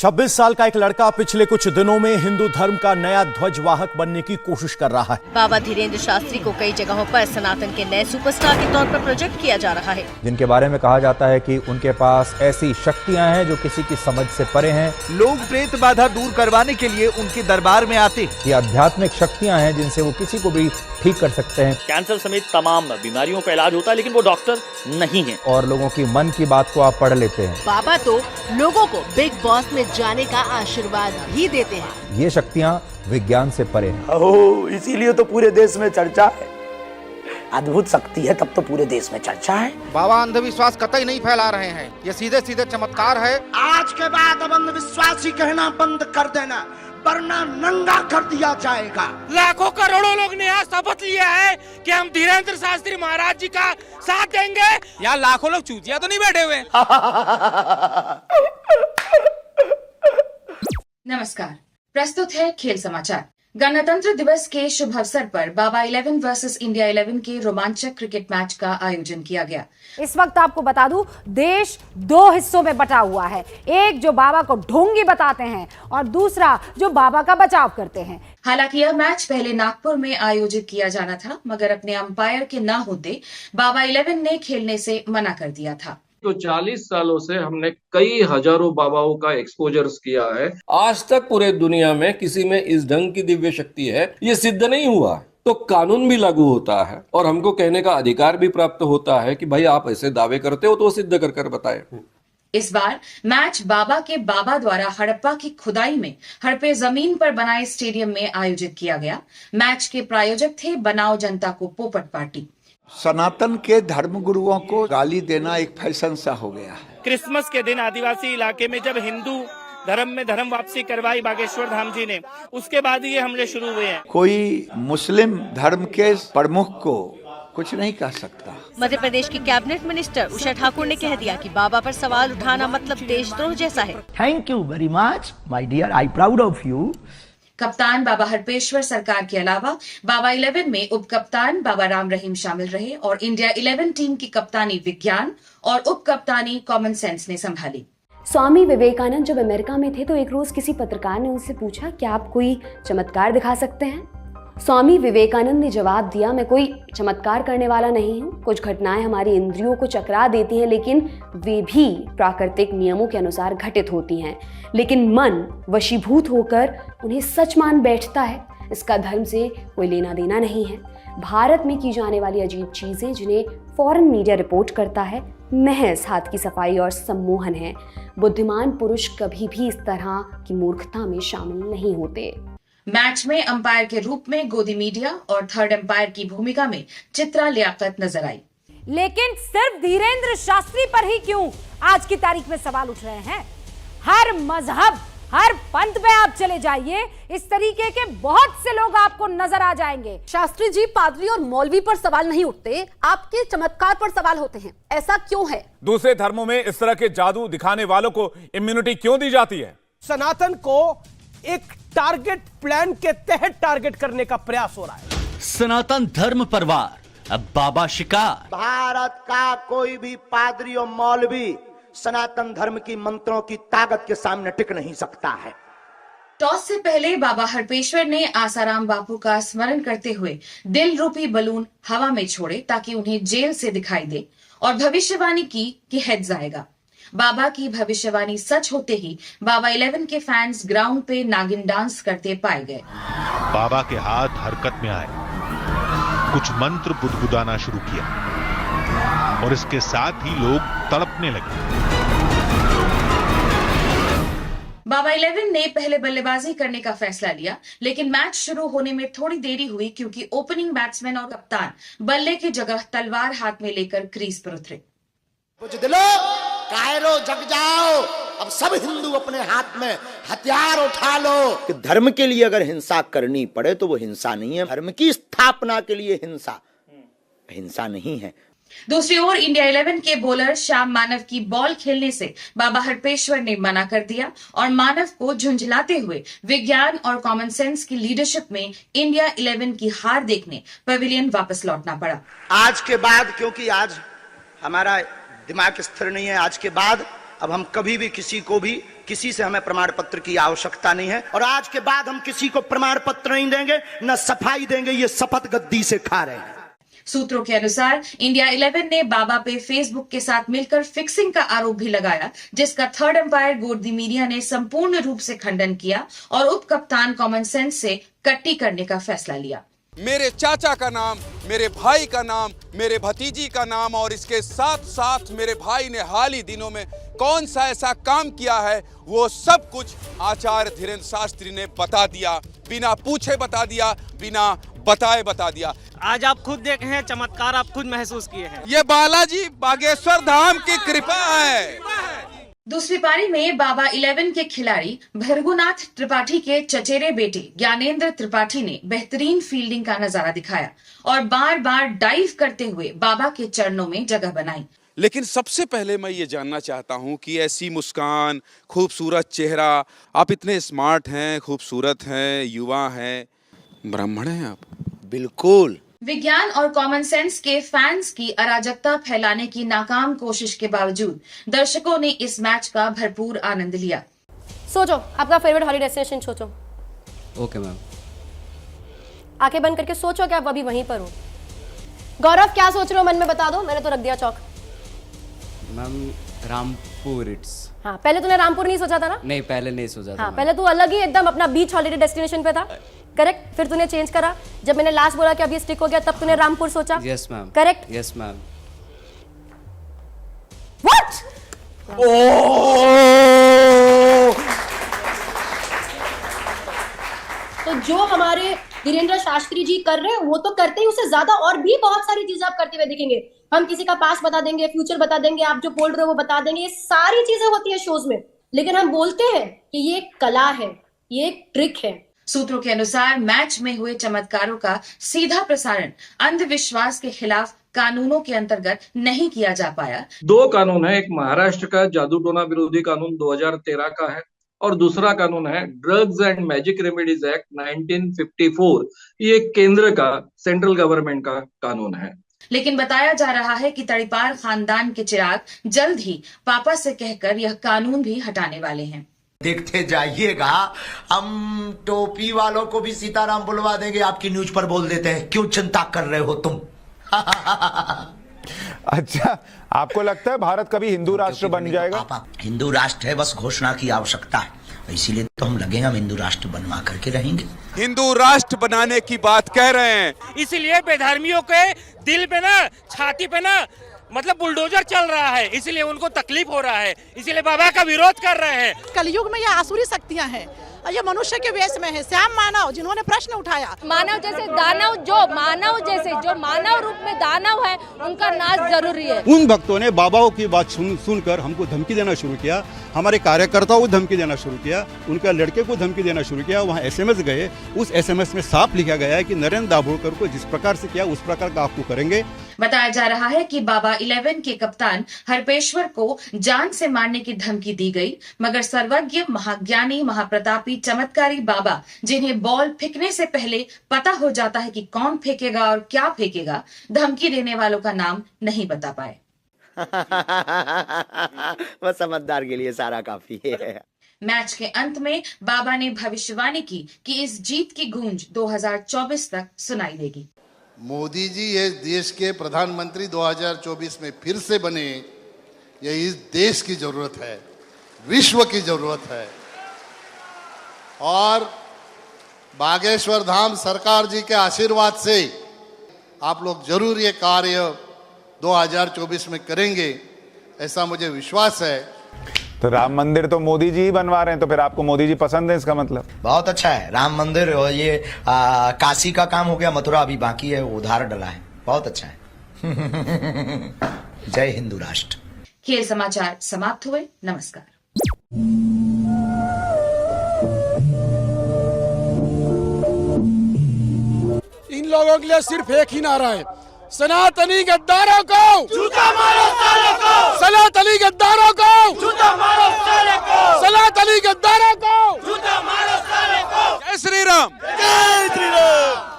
26 साल का एक लड़का पिछले कुछ दिनों में हिंदू धर्म का नया ध्वजवाहक बनने की कोशिश कर रहा है। बाबा धीरेन्द्र शास्त्री को कई जगहों पर सनातन के नए सुपरस्टार के तौर पर प्रोजेक्ट किया जा रहा है, जिनके बारे में कहा जाता है कि उनके पास ऐसी शक्तियां हैं जो किसी की समझ से परे हैं। लोग प्रेत बाधा दूर करवाने के लिए उनके दरबार में आते। ये आध्यात्मिक शक्तियां हैं जिनसे वो किसी को भी ठीक कर सकते हैं। कैंसर समेत तमाम बीमारियों का इलाज होता है, लेकिन वो डॉक्टर नहीं है। और लोगों की मन की बात को आप पढ़ लेते हैं। बाबा तो लोगों को बिग बॉस में जाने का आशीर्वाद भी देते हैं। ये शक्तियां विज्ञान से परे हैं। ओह, इसीलिए तो पूरे देश में चर्चा है। अद्भुत शक्ति है तब तो पूरे देश में चर्चा है। बाबा अंधविश्वास कतई नहीं फैला रहे हैं, ये सीधे सीधे चमत्कार है। आज के बाद अब अंधविश्वासी कहना बंद कर देना, वरना नंगा कर दिया जाएगा। लाखों करोड़ों लोग ने यहाँ शपथ लिया है कि हम धीरेन्द्र शास्त्री महाराज जी का साथ देंगे। यहाँ लाखों लोग चूतिया तो नहीं बैठे हुए। नमस्कार, प्रस्तुत है खेल समाचार। गणतंत्र दिवस के शुभ अवसर पर बाबा 11 वर्सेस इंडिया 11 के रोमांचक क्रिकेट मैच का आयोजन किया गया। इस वक्त आपको बता दूं, देश दो हिस्सों में बटा हुआ है। एक जो बाबा को ढोंगी बताते हैं और दूसरा जो बाबा का बचाव करते हैं। हालांकि यह मैच पहले नागपुर में आयोजित किया जाना था, मगर अपने अंपायर के न होते बाबा 11 ने खेलने से मना कर दिया था। तो 40 सालों से हमने कई हजारों बाबाओं का एक्सपोजर्स किया है। आज तक पूरे दुनिया में किसी में इस ढंग की दिव्य शक्ति है ये सिद्ध नहीं हुआ। तो कानून भी लागू होता है और हमको कहने का अधिकार भी प्राप्त होता है कि भाई आप ऐसे दावे करते हो तो सिद्ध कर बताए। इस बार मैच बाबा के बाबा द्वारा हड़प्पा की खुदाई में हड़पे जमीन पर बनाए स्टेडियम में आयोजित किया गया। मैच के प्रायोजक थे बनाओ जनता को पोपट पार्टी। सनातन के धर्म गुरुओं को गाली देना एक फैशन सा हो गया है। क्रिसमस के दिन आदिवासी इलाके में जब हिंदू धर्म में धर्म वापसी करवाई बागेश्वर धाम जी ने, उसके बाद ये हमले शुरू हुए हैं। कोई मुस्लिम धर्म के प्रमुख को कुछ नहीं कह सकता। मध्य प्रदेश की कैबिनेट मिनिस्टर उषा ठाकुर ने कह दिया कि बाबा पर सवाल उठाना मतलब देशद्रोह जैसा है। Thank you very much my dear, I proud of you. कप्तान बाबा हरपेश्वर सरकार के अलावा बाबा 11 में उप कप्तान बाबा राम रहीम शामिल रहे और इंडिया 11 टीम की कप्तानी विज्ञान और उप कप्तानी कॉमन सेंस ने संभाली। स्वामी विवेकानंद जब अमेरिका में थे तो एक रोज किसी पत्रकार ने उनसे पूछा कि आप कोई चमत्कार दिखा सकते हैं। स्वामी विवेकानंद ने जवाब दिया, मैं कोई चमत्कार करने वाला नहीं हूँ। कुछ घटनाएं हमारी इंद्रियों को चकरा देती हैं, लेकिन वे भी प्राकृतिक नियमों के अनुसार घटित होती हैं। लेकिन मन वशीभूत होकर उन्हें सच मान बैठता है। इसका धर्म से कोई लेना देना नहीं है। भारत में की जाने वाली अजीब चीजें जिन्हें फॉरेन मीडिया रिपोर्ट करता है, महज हाथ की सफाई और सम्मोहन है। बुद्धिमान पुरुष कभी भी इस तरह की मूर्खता में शामिल नहीं होते। मैच में अंपायर के रूप में गोदी मीडिया और थर्ड अंपायर की भूमिका में चित्रा लियाकत नजर आई। लेकिन सिर्फ धीरेन्द्र शास्त्री पर ही क्यों आज की तारीख में सवाल उठ रहे हैं? हर मजहब, हर पंथ में आप चले जाइए, इस तरीके के बहुत से लोग आपको नजर आ जाएंगे। शास्त्री जी, पादरी और मौलवी पर सवाल नहीं उठते, आपके चमत्कार पर सवाल होते हैं। ऐसा क्यों है? दूसरे धर्मों में इस तरह के जादू दिखाने वालों को इम्यूनिटी क्यों दी जाती है? सनातन को एक टारगेट प्लान के तहत टारगेट करने का प्रयास हो रहा है। सनातन धर्म परवार अब बाबा शिकार। भारत का कोई भी पादरी और मौलवी सनातन धर्म की मंत्रों की ताकत के सामने टिक नहीं सकता है। टॉस से पहले बाबा हरपेश्वर ने आसाराम बापू का स्मरण करते हुए दिल रूपी बलून हवा में छोड़े ताकि उन्हें जेल से दिखाई दे और भविष्यवाणी की कि हेड्स आएगा। बाबा की भविष्यवाणी सच होते ही बाबा 11 के फैंस ग्राउंड पे नागिन डांस करते पाए गए। बाबा के हाथ हरकत में आए, कुछ मंत्र बुदबुदाना शुरू किया और इसके साथ ही लोग तड़पने लगे। बाबा 11 ने पहले बल्लेबाजी करने का फैसला लिया, लेकिन मैच शुरू होने में थोड़ी देरी हुई क्योंकि ओपनिंग बैट्समैन और कप्तान बल्ले की जगह तलवार हाथ में लेकर क्रीज पर उतरे। कायरो जग जाओ, अब सब हिंदू अपने हाथ में हथियार उठा लो। कि धर्म के लिए अगर हिंसा करनी पड़े तो वो हिंसा नहीं है। धर्म की स्थापना के लिए हिंसा नहीं है। दूसरी ओर इंडिया 11 के बॉलर श्याम मानव की बॉल खेलने से बाबा हरपेश्वर ने मना कर दिया और मानव को झुंझलाते हुए विज्ञान और कॉमन सेंस की लीडरशिप में इंडिया 11 की हार देखने पवेलियन वापस लौटना पड़ा। आज के बाद, क्योंकि आज हमारा दिमाग स्थिर नहीं है, आज के बाद अब हम कभी भी किसी को भी किसी से हमें प्रमाण पत्र की आवश्यकता नहीं है और आज के बाद हम किसी को प्रमाण पत्र नहीं देंगे, न सफाई देंगे। ये शपथ गद्दी से खा रहे हैं। सूत्रों के अनुसार इंडिया 11 ने बाबा पे फेसबुक के साथ मिलकर फिक्सिंग का आरोप भी लगाया, जिसका थर्ड एम्पायर गोदी मीडिया ने संपूर्ण रूप से खंडन किया और उप कप्तान कॉमन सेंस से कट्टी करने का फैसला लिया। मेरे चाचा का नाम, मेरे भाई का नाम, मेरे भतीजी का नाम और इसके साथ साथ मेरे भाई ने हाल ही दिनों में कौन सा ऐसा काम किया है वो सब कुछ आचार्य धीरेन्द्र शास्त्री ने बता दिया, बिना पूछे बता दिया, बिना बताए बता दिया। आज आप खुद देखे हैं, चमत्कार आप खुद महसूस किए हैं। ये बालाजी बागेश्वर धाम की कृपा है। दूसरी पारी में बाबा 11 के खिलाड़ी भृगुनाथ त्रिपाठी के चचेरे बेटे ज्ञानेंद्र त्रिपाठी ने बेहतरीन फील्डिंग का नजारा दिखाया और बार बार डाइव करते हुए बाबा के चरणों में जगह बनाई। लेकिन सबसे पहले मैं ये जानना चाहता हूँ कि ऐसी मुस्कान, खूबसूरत चेहरा, आप इतने स्मार्ट हैं, खूबसूरत हैं, युवा हैं, ब्राह्मण हैं आप? बिल्कुल। विज्ञान और कॉमन सेंस के फैंस की अराजकता फैलाने की नाकाम कोशिश के बावजूद दर्शकों ने इस मैच का भरपूर आनंद लिया। सोचो आपका फेवरेट हॉलीडे डेस्टिनेशन सोचो। Okay ma'am. आंखें बंद करके सोचो कि आप अभी वहीं पर हो। गौरव क्या सोच रहे हो मन में बता दो, मैंने तो रख दिया चौक। Ma'am Rampur it's. हाँ पहले तूने रामपुर नहीं सोचा था ना? नहीं पहले नहीं सोचा था। हाँ पहले तू अलग ही एकदम अपना बीच हॉलीडे डेस्टिनेशन पे था, करेक्ट। फिर तूने चेंज करा, जब मैंने लास्ट बोला कि अब ये स्टिक हो गया तब तूने रामपुर सोचा। Yes ma'am. Correct. Yes ma'am. What? तो जो हमारे धीरेन्द्र शास्त्री जी कर रहे हैं वो तो करते ही, उससे ज्यादा और भी बहुत सारी चीजें आप करते हुए दिखेंगे। हम किसी का पास बता देंगे, फ्यूचर बता देंगे, आप जो बोल रहे हो वो बता देंगे, ये सारी चीजें होती है शोज में। लेकिन हम बोलते हैं कि ये एक कला है, ये एक ट्रिक है। सूत्रों के अनुसार मैच में हुए चमत्कारों का सीधा प्रसारण अंधविश्वास के खिलाफ कानूनों के अंतर्गत नहीं किया जा पाया। दो कानून है, एक महाराष्ट्र का जादू टोना विरोधी कानून 2013 का है और दूसरा कानून है drugs and magic remedies act 1954। ये केंद्र का, सेंट्रल गवर्नमेंट का कानून है। लेकिन बताया जा रहा है कि तड़ीपार खानदान के चिराग जल्द ही पापा से कहकर यह कानून भी हटाने वाले हैं। देखते जाइएगा, हम टोपी वालों को भी सीताराम बुलवा देंगे, आपकी न्यूज पर बोल देते हैं। क्यों चिंता कर रहे हो तुम? अच्छा, आपको लगता है भारत कभी हिंदू राष्ट्र बन जाएगा? हिंदू राष्ट्र है, बस घोषणा की आवश्यकता है, इसीलिए तो हम लगे, हम हिंदू राष्ट्र बनवा करके रहेंगे। हिंदू राष्ट्र बनाने की बात कह रहे हैं, इसलिए बेधर्मियों के दिल पे ना, छाती पे ना मतलब बुलडोजर चल रहा है, इसलिए उनको तकलीफ हो रहा है, इसलिए बाबा का विरोध कर रहे हैं। कलयुग में ये आसुरी शक्तियां हैं और ये मनुष्य के वेश में है। श्याम मानव जिन्होंने प्रश्न उठाया, मानव जैसे दानव, जो मानव रूप में दानव है, उनका नाश जरूरी है। उन भक्तों ने बाबाओं की बात सुनकर हमको धमकी देना शुरू किया, हमारे कार्यकर्ताओं को धमकी देना शुरू किया, उनका लड़के को धमकी देना शुरू किया। वहाँ SMS गए, उस SMS में साफ लिखा गया है कि नरेंद्र दाभोलकर को जिस प्रकार से किया उस प्रकार का आपको करेंगे। बताया जा रहा है कि बाबा 11 के कप्तान हरपेश्वर को जान से मारने की धमकी दी गई, मगर सर्वज्ञ, महाज्ञानी, महाप्रतापी, चमत्कारी बाबा, जिन्हें बॉल फेंकने से पहले पता हो जाता है कि कौन फेंकेगा और क्या फेंकेगा, धमकी देने वालों का नाम नहीं बता पाए। बस समझदार के लिए सारा काफी है। मैच के अंत में बाबा ने भविष्यवाणी की कि इस जीत की गूंज 2024 तक सुनाई देगी। मोदी जी ये देश के प्रधानमंत्री 2024 में फिर से बने, ये इस देश की जरूरत है, विश्व की जरूरत है। और बागेश्वर धाम सरकार जी के आशीर्वाद से आप लोग जरूर ये कार्य 2024 में करेंगे, ऐसा मुझे विश्वास है। तो राम मंदिर तो मोदी जी ही बनवा रहे हैं, तो फिर आपको मोदी जी पसंद है, इसका मतलब? बहुत अच्छा है, राम मंदिर और ये काशी का काम हो गया, मथुरा अभी बाकी है, वो उधार डला है, बहुत अच्छा है। जय हिंदू राष्ट्र। खेल समाचार समाप्त हुए, नमस्कार। इन लोगों के लिए सिर्फ एक ही नारा है, सनातनी गद्दारों को जूता मारो, साले को सनातनी गद्दारों को जूता मारो, साले को सनातनी गद्दारों को जूता मारो, साले को। जय श्री राम। जय श्री राम।